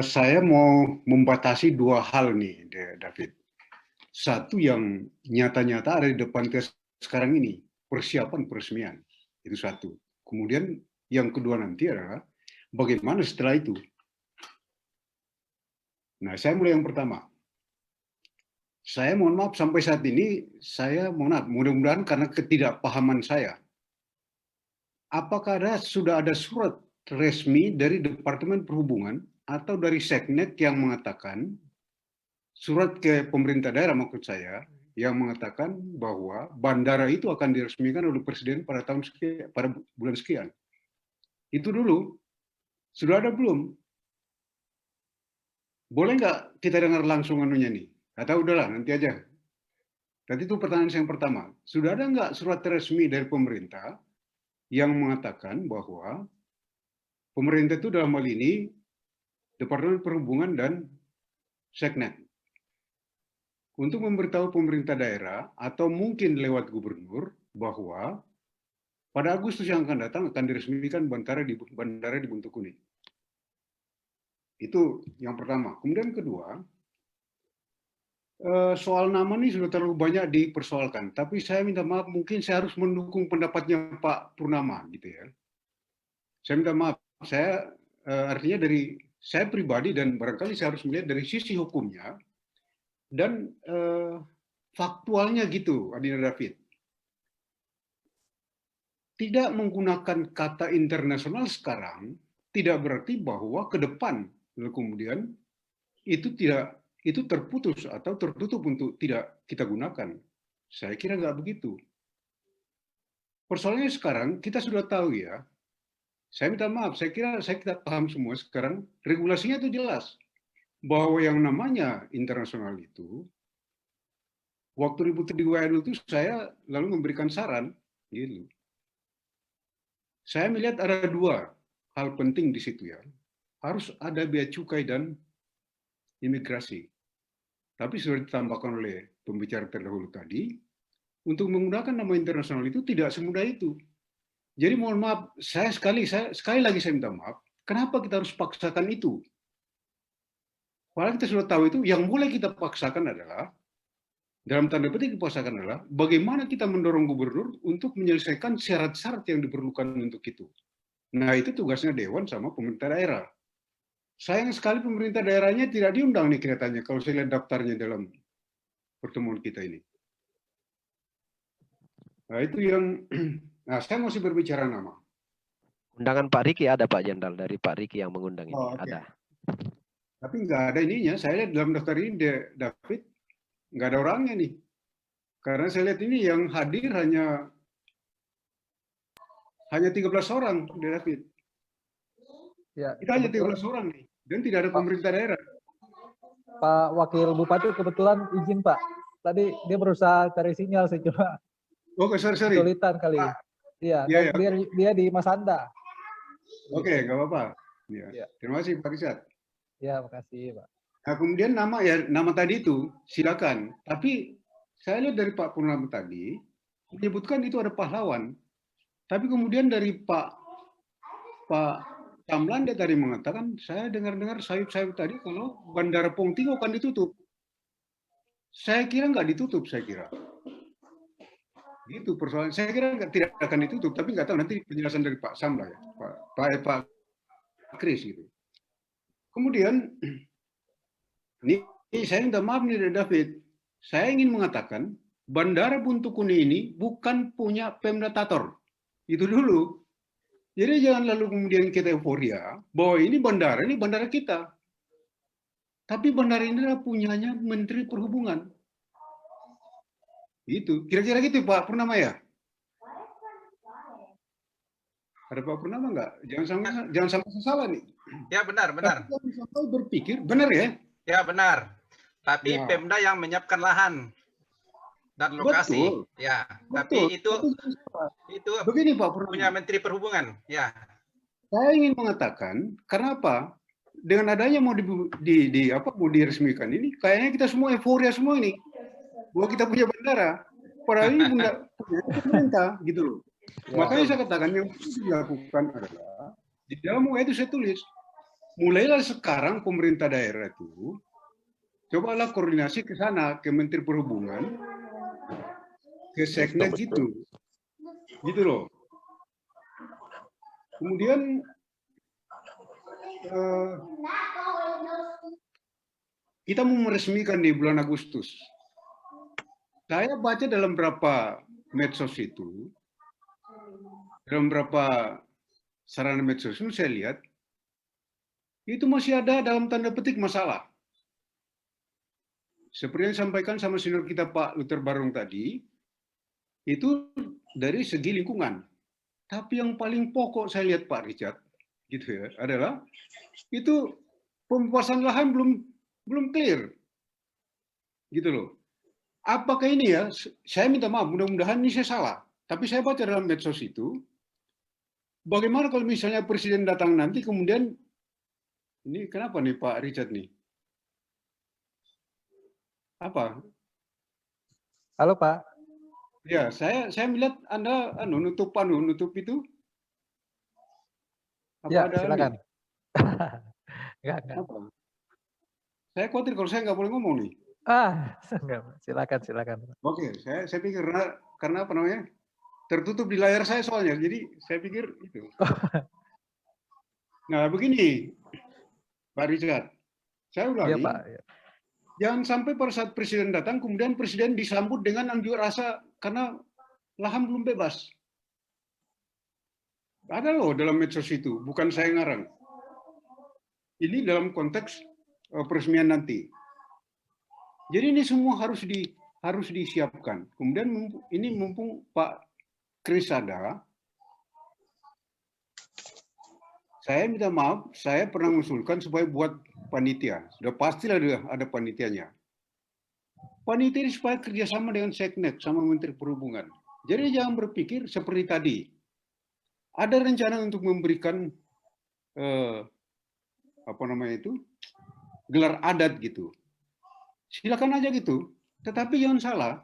Saya mau membatasi dua hal nih, David. Satu yang nyata-nyata ada di depan kita sekarang ini, persiapan peresmian. Itu satu. Kemudian yang kedua nanti adalah bagaimana setelah itu. Nah, saya mulai yang pertama. Saya mohon maaf sampai saat ini, saya mohon maaf, mudah-mudahan karena ketidakpahaman saya. Apakah sudah ada surat resmi dari Departemen Perhubungan atau dari Seknek yang mengatakan, surat ke pemerintah daerah maksud saya, yang mengatakan bahwa bandara itu akan diresmikan oleh Presiden pada tahun sekian, pada bulan sekian. Itu dulu. Sudah ada belum? Boleh nggak kita dengar langsung anunya nih? Atau udahlah, nanti aja. Tadi itu pertanyaan saya yang pertama. Sudah ada nggak surat resmi dari pemerintah yang mengatakan bahwa pemerintah itu dalam hal ini Departemen Perhubungan dan Seknek untuk memberitahu pemerintah daerah atau mungkin lewat gubernur bahwa pada Agustus yang akan datang akan diresmikan bandara di Buntukuni. Itu yang pertama. Kemudian kedua, soal nama ini sudah terlalu banyak dipersoalkan. Tapi saya minta maaf, mungkin saya harus mendukung pendapatnya Pak Purnama, gitu ya. Saya minta maaf, saya artinya dari saya pribadi dan barangkali saya harus melihat dari sisi hukumnya dan faktualnya gitu, Adina David. Tidak menggunakan kata internasional sekarang tidak berarti bahwa ke depan lalu kemudian itu terputus atau tertutup untuk tidak kita gunakan. Saya kira nggak begitu. Persoalannya sekarang kita sudah tahu ya. Saya minta maaf, saya kira kita paham semua sekarang regulasinya itu jelas bahwa yang namanya internasional itu waktu ribut di WNU itu saya lalu memberikan saran gitu. Saya melihat ada dua hal penting di situ ya. Harus ada bea cukai dan imigrasi. Tapi sudah ditambahkan oleh pembicara terdahulu tadi, untuk menggunakan nama internasional itu tidak semudah itu. Jadi mohon maaf, sekali lagi saya minta maaf, kenapa kita harus paksakan itu? Padahal kita sudah tahu itu, yang boleh kita paksakan adalah, dalam tanda petik dipaksakan adalah, bagaimana kita mendorong gubernur untuk menyelesaikan syarat-syarat yang diperlukan untuk itu. Nah itu tugasnya Dewan sama pemerintah daerah. Sayang sekali pemerintah daerahnya tidak diundang nih kelihatannya, kalau saya lihat daftarnya dalam pertemuan kita ini. Nah itu yang, nah saya masih berbicara nama. Undangan Pak Riki ada Pak Jenderal, dari Pak Riki yang mengundang ini, ada. Tapi nggak ada ininya, saya lihat dalam daftar ini David, nggak ada orangnya nih. Karena saya lihat ini yang hadir hanya 13 orang, David. Ya, kita hanya 13 orang nih, dan tidak ada pemerintah daerah. Pak Wakil Bupati kebetulan izin Pak. Tadi dia berusaha cari sinyal sih cuma. Oh, sorry. Kesulitan kali. Iya, ya. Dia di Masanda. Oke, nggak apa-apa. Ya. Terima kasih Pak Rizat. Ya, makasih Pak. Nah, kemudian nama tadi itu silakan. Tapi saya lihat dari Pak Purnama tadi menyebutkan itu ada pahlawan. Tapi kemudian dari Pak Tamlan dia tadi mengatakan, saya dengar-dengar sayup-sayup tadi kalau Bandara Pongtingo akan ditutup. Saya kira nggak ditutup, saya kira. Gitu persoalan. Saya kira tidak akan ditutup, tapi nggak tahu nanti penjelasan dari Pak Sam lah ya, Pak Kris gitu. Kemudian, ini saya minta maaf nih David, saya ingin mengatakan Bandara Buntukuni ini bukan punya Pemda Tator. Itu dulu. Jadi jangan lalu kemudian kita euforia bahwa ini bandara kita. Tapi bandara ini adalah punyanya Menteri Perhubungan. Itu kira-kira gitu Pak Purnama ya? Ada Pak Purnama nggak? Jangan sampai salah nih. Ya benar. Tapi sampai berpikir benar ya? Ya benar. Tapi ya. Pemda yang menyiapkan lahan dan lokasi. Betul. Ya. Tapi itu begini Pak Purnama. Punya Menteri Perhubungan. Ya. Saya ingin mengatakan karena apa? Dengan adanya mau diresmikan ini, kayaknya kita semua euforia semua ini. Bahwa kita punya bandara, padahal ini punya pemerintah gitu loh. Ya. Makanya saya katakan yang harus dilakukan adalah di dalam UU itu saya tulis mulailah sekarang pemerintah daerah itu cobalah koordinasi ke sana, ke Menteri Perhubungan, ke Seknek gitu loh. Kemudian kita mau meresmikan di bulan Agustus. Saya baca dalam beberapa medsos itu, dalam beberapa sarana medsos itu saya lihat, itu masih ada dalam tanda petik masalah. Seperti yang disampaikan sama senior kita Pak Luther Barung tadi, itu dari segi lingkungan. Tapi yang paling pokok saya lihat Pak Richard, gitu ya, adalah itu pembebasan lahan belum clear, gitu loh. Apakah ini ya? Saya minta maaf, mudah-mudahan ini saya salah. Tapi saya baca dalam medsos itu, bagaimana kalau misalnya presiden datang nanti kemudian ini kenapa nih Pak Richard nih? Apa? Halo Pak. Ya, saya melihat Anda nutup itu. Apa Ya, ada silakan. Enggak. Apa? Saya khawatir kalau saya nggak boleh ngomong nih. Enggak. Silakan. Oke, saya pikir karena apa namanya? Tertutup di layar saya soalnya. Jadi saya pikir itu. Nah, begini, Pak Richard. Saya ulangi. Iya, Pak. Jangan sampai pada saat presiden datang, kemudian presiden disambut dengan unjuk rasa karena lahan belum bebas. Ada loh dalam medsos itu, bukan saya ngarang. Ini dalam konteks peresmian nanti. Jadi ini semua harus disiapkan. Kemudian ini mumpung Pak Kris ada, saya minta maaf, saya pernah mengusulkan supaya buat panitia. Sudah pastilah ada panitianya. Panitia ini supaya kerjasama dengan Seknek sama Menteri Perhubungan. Jadi jangan berpikir seperti tadi. Ada rencana untuk memberikan gelar adat gitu. Silakan aja gitu. Tetapi jangan salah,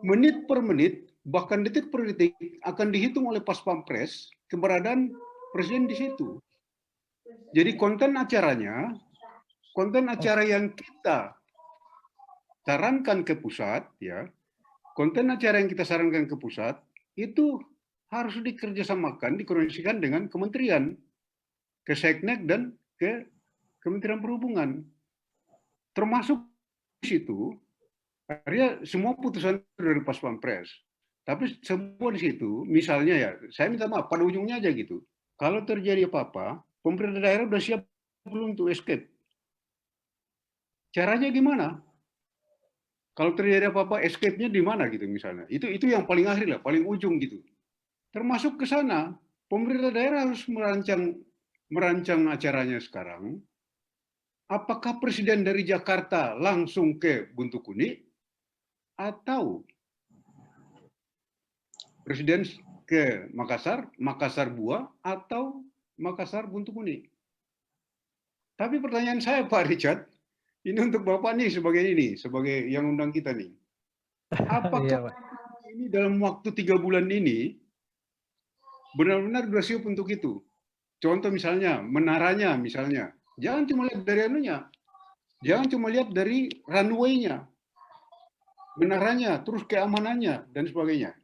menit per menit, bahkan detik per detik akan dihitung oleh Pas Pampres keberadaan presiden di situ. Jadi konten acara yang kita sarankan ke pusat, ya, konten acara yang kita sarankan ke pusat itu harus dikerjasamakan, dikoordinasikan dengan kementerian, ke Seknek dan ke Kementerian Perhubungan. Termasuk di situ, artinya semua putusan dari Pas Pampres. Tapi semua di situ, misalnya ya, saya minta maaf, pada ujungnya aja gitu. Kalau terjadi apa-apa, pemerintah daerah udah siap belum untuk escape. Caranya gimana? Kalau terjadi apa-apa, escape-nya di mana gitu misalnya. Itu yang paling akhir lah, paling ujung gitu. Termasuk ke sana, pemerintah daerah harus merancang acaranya sekarang. Apakah presiden dari Jakarta langsung ke Buntukuni atau presiden ke Makassar, Makassar Bua atau Makassar Buntukuni? Tapi pertanyaan saya Pak Richard, ini untuk Bapak nih sebagai yang undang kita nih. Apakah ini dalam waktu 3 bulan ini benar-benar sudah siap untuk itu? Contoh misalnya, menaranya misalnya. Jangan cuma lihat dari anunya. Jangan cuma lihat dari runway-nya. Menaranya, terus keamanannya, dan sebagainya.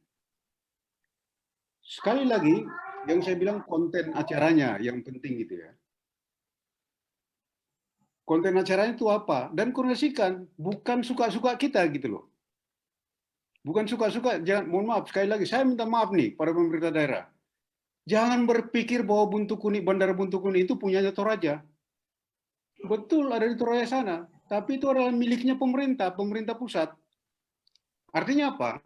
Sekali lagi, yang saya bilang konten acaranya yang penting gitu ya. Konten acaranya itu apa? Dan koordinasikan, bukan suka-suka kita gitu loh. Bukan suka-suka, jangan, mohon maaf, sekali lagi, saya minta maaf nih pada pemerintah daerah. Jangan berpikir bahwa Bandara Buntukuni itu punyanya Toraja. Betul ada di Toraja sana, tapi itu adalah miliknya pemerintah pusat. Artinya apa?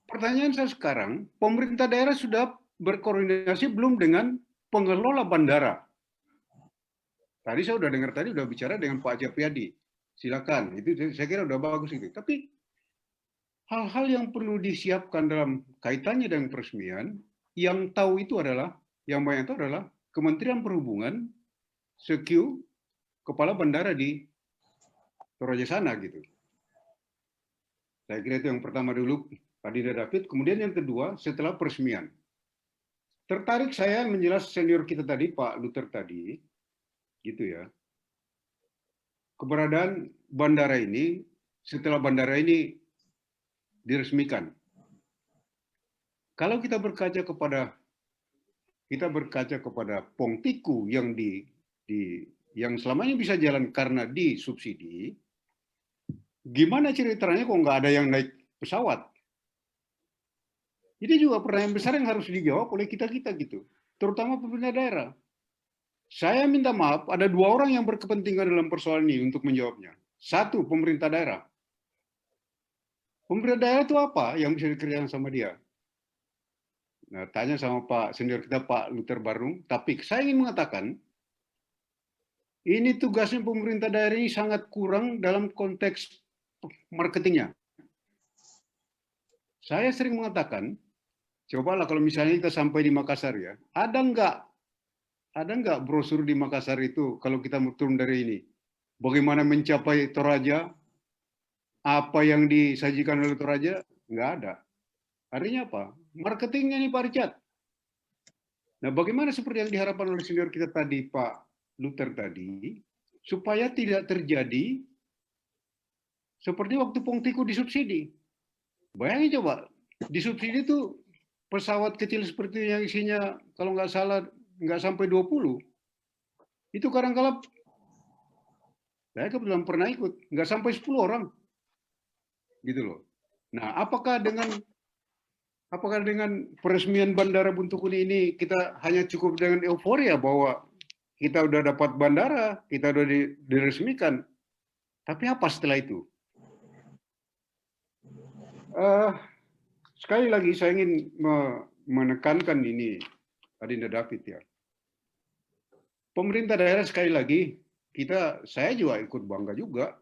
Pertanyaan saya sekarang, pemerintah daerah sudah berkoordinasi belum dengan pengelola bandara? Tadi saya udah dengar udah bicara dengan Pak Japriyadi. Silakan, itu saya kira udah bagus itu. Tapi hal-hal yang perlu disiapkan dalam kaitannya dengan peresmian, yang tahu itu adalah, yang banyak itu adalah Kementerian Perhubungan, Sekyu, kepala bandara di Toraja sana gitu. Saya kira itu yang pertama dulu, Pak Dinda David. Kemudian yang kedua, setelah peresmian. Tertarik saya menjelas senior kita tadi, Pak Luther tadi, gitu ya. Keberadaan bandara ini setelah bandara ini diresmikan. Kalau kita berkaca kepada Pongtiku yang yang selama ini bisa jalan karena disubsidi, gimana ceritanya kok nggak ada yang naik pesawat? Ini juga pertanyaan besar yang harus dijawab oleh kita-kita gitu, terutama pemerintah daerah. Saya minta maaf, ada 2 orang yang berkepentingan dalam persoalan ini untuk menjawabnya. 1, pemerintah daerah. Pemerintah daerah itu apa yang bisa dikerjakan sama dia? Nah, tanya sama Pak senior kita, Pak Luther Barung. Tapi saya ingin mengatakan, ini tugasnya pemerintah daerah ini sangat kurang dalam konteks marketingnya. Saya sering mengatakan, cobalah kalau misalnya kita sampai di Makassar ya, ada nggak brosur di Makassar itu kalau kita mau turun dari ini? Bagaimana mencapai Toraja? Apa yang disajikan oleh Toraja? Nggak ada. Artinya apa? Marketingnya nih Pak Richard. Nah, bagaimana seperti yang diharapkan oleh senior kita tadi, Pak Luther tadi, supaya tidak terjadi seperti waktu Pongtiku disubsidi. Bayangin coba, disubsidi itu pesawat kecil seperti yang isinya kalau nggak salah nggak sampai 20. Itu kadang-kala saya kebetulan pernah ikut, nggak sampai 10 orang. Gitu loh. Nah, apakah dengan peresmian Bandara Buntukuni ini kita hanya cukup dengan euforia bahwa kita udah dapat bandara, kita udah diresmikan. Tapi apa setelah itu? Sekali lagi saya ingin menekankan ini, Adinda David ya. Pemerintah daerah sekali lagi, saya juga ikut bangga juga.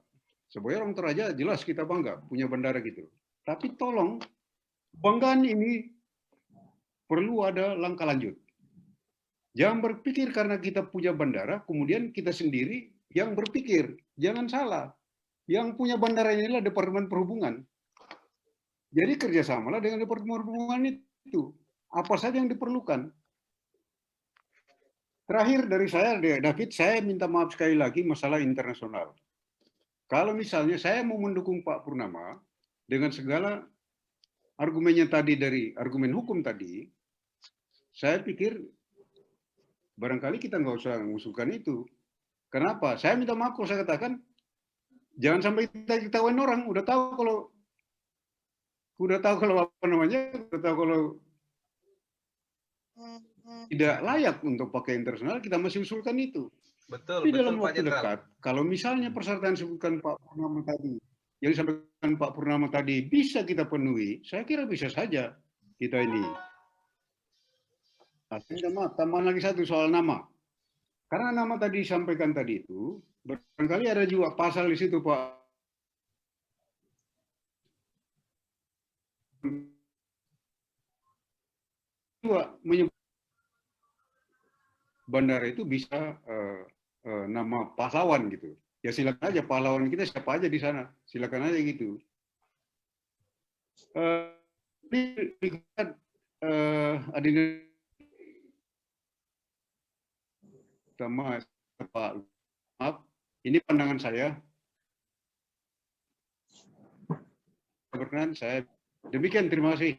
Sebagai orang Toraja jelas kita bangga punya bandara gitu. Tapi tolong, kebanggaan ini perlu ada langkah lanjut. Jangan berpikir karena kita punya bandara, kemudian kita sendiri yang berpikir. Jangan salah. Yang punya bandara inilah Departemen Perhubungan. Jadi kerjasamalah dengan Departemen Perhubungan itu. Apa saja yang diperlukan. Terakhir dari saya, David, saya minta maaf sekali lagi masalah internasional. Kalau misalnya saya mau mendukung Pak Purnama, dengan segala argumennya tadi dari argumen hukum tadi, saya pikir barangkali kita nggak usah mengusulkan itu. Kenapa? Saya minta maaf kalau saya katakan, jangan sampai kita ketahuan orang, udah tahu kalau apa namanya, udah tahu kalau tidak layak untuk pakai internasional, kita masih usulkan itu. Betul, Tapi betul dalam Pak waktu Jenderal. dekat, kalau misalnya persyaratan yang disebutkan Pak Purnama tadi, yang disampaikan Pak Purnama tadi bisa kita penuhi, saya kira bisa saja kita ini. Maaf, tambah lagi satu soal nama. Karena nama tadi disampaikan tadi itu, barangkali ada juga pasal di situ Pak. Menyebut bandara itu bisa nama pahlawan gitu. Ya silakan aja pahlawan kita siapa aja di sana, silakan aja gitu. Adinda sama Pak, maaf, ini pandangan saya. Berkenan saya demikian, terima kasih.